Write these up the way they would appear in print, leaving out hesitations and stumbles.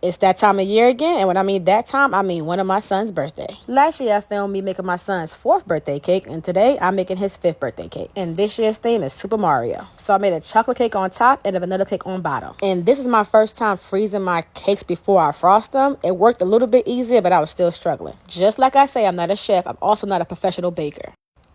It's that time of year again, and when I mean that time, I mean one of my son's birthday. Last year, I filmed me making my son's 4th birthday cake, and today, I'm making his 5th birthday cake. And this year's theme is Super Mario. So I made a chocolate cake on top and a vanilla cake on bottom. And this is my first time freezing my cakes before I frost them. It worked a little bit easier, but I was still struggling. Just like I say, I'm not a chef. I'm also not a professional baker.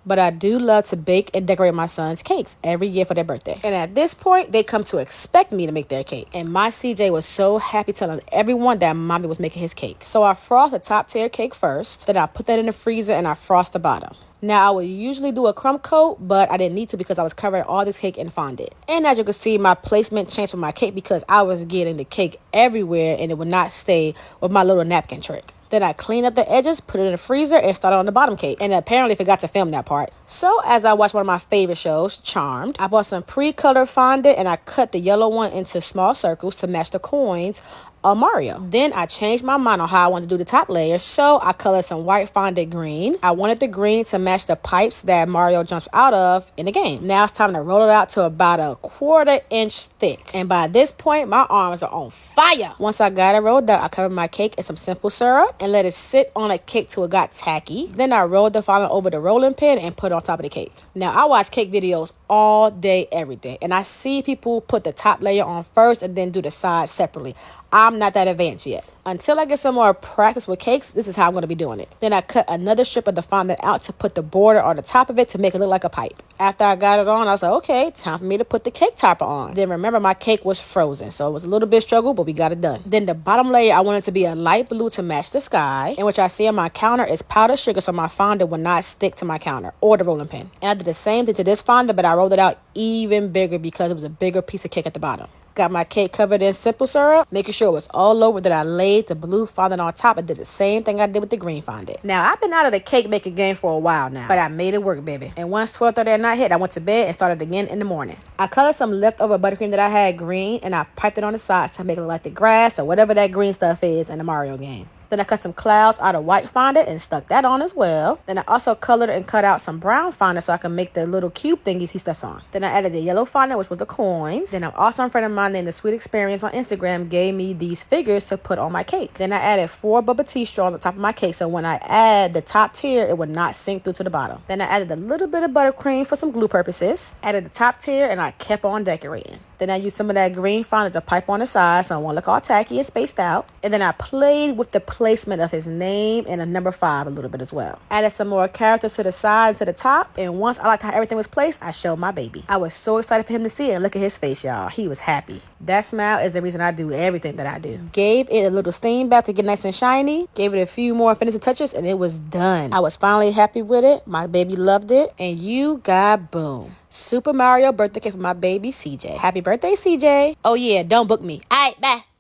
But I do love to bake and decorate my son's cakes every year for their birthday. And at this point, they come to expect me to make their cake. And my CJ was so happy telling everyone that mommy was making his cake. So I frost the top tier cake first. Then I put that in the freezer and I frost the bottom. Now, I would usually do a crumb coat, but I didn't need to because I was covering all this cake in fondant. And as you can see, my placement changed for my cake because I was getting the cake everywhere and it would not stay with my little napkin trick. Then I cleaned up the edges, put it in the freezer, and started on the bottom cake. And apparently forgot to film that part. So as I watched one of my favorite shows, Charmed, I bought some pre-colored fondant and I cut the yellow one into small circles to match the coins of Mario. Then I changed my mind on how I wanted to do the top layer, so I colored some white fondant green. I wanted the green to match the pipes that Mario jumps out of in the game. Now it's time to roll it out to about a 1/4 inch thick. And by this point, my arms are on fire. Once I got it rolled out, I covered my cake in some simple syrup and let it sit on a cake till it got tacky. Then I rolled the fondant over the rolling pin and put it on top of the cake. Now I watch cake videos all day, every day, and I see people put the top layer on first and then do the sides separately. I'm not that advanced yet. Until I get some more practice with cakes, this is how I'm going to be doing it. Then I cut another strip of the fondant out to put the border on the top of it to make it look like a pipe. After I got it on, I was like, okay, time for me to put the cake topper on. Then remember, my cake was frozen, so it was a little bit struggle, but we got it done. Then the bottom layer, I wanted to be a light blue to match the sky. And what I see on my counter is powdered sugar, so my fondant will not stick to my counter or the rolling pin. And I did the same thing to this fondant, but I rolled it out even bigger because it was a bigger piece of cake at the bottom. Got my cake covered in simple syrup, making sure it was all over. Then I laid the blue fondant on top and did the same thing I did with the green fondant. Now, I've been out of the cake making game for a while now, but I made it work, baby. And once 12:30 at night hit, I went to bed and started again in the morning. I colored some leftover buttercream that I had green, and I piped it on the sides to make it look like the grass or whatever that green stuff is in the Mario game. Then I cut some clouds out of white fondant and stuck that on as well. Then I also colored and cut out some brown fondant so I can make the little cube thingies he stuffs on. Then I added the yellow fondant, which was the coins. Then an awesome friend of mine named The Sweet Experience on Instagram gave me these figures to put on my cake. Then I added 4 bubble tea straws on top of my cake, so when I add the top tier, it would not sink through to the bottom. Then I added a little bit of buttercream for some glue purposes. Added the top tier, and I kept on decorating. Then I used some of that green fondant to pipe on the side so it won't look all tacky and spaced out. And then I played with the placement of his name and a number 5 a little bit as well. Added some more characters to the side and to the top. And once I liked how everything was placed, I showed my baby. I was so excited for him to see it, and look at his face, y'all. He was happy. That smile is the reason I do everything that I do. Gave it a little steam bath to get nice and shiny. Gave it a few more finishing touches, and it was done. I was finally happy with it. My baby loved it. And you got boom. Super Mario birthday cake for my baby CJ. Happy birthday, CJ. Oh yeah, don't book me. All right, bye.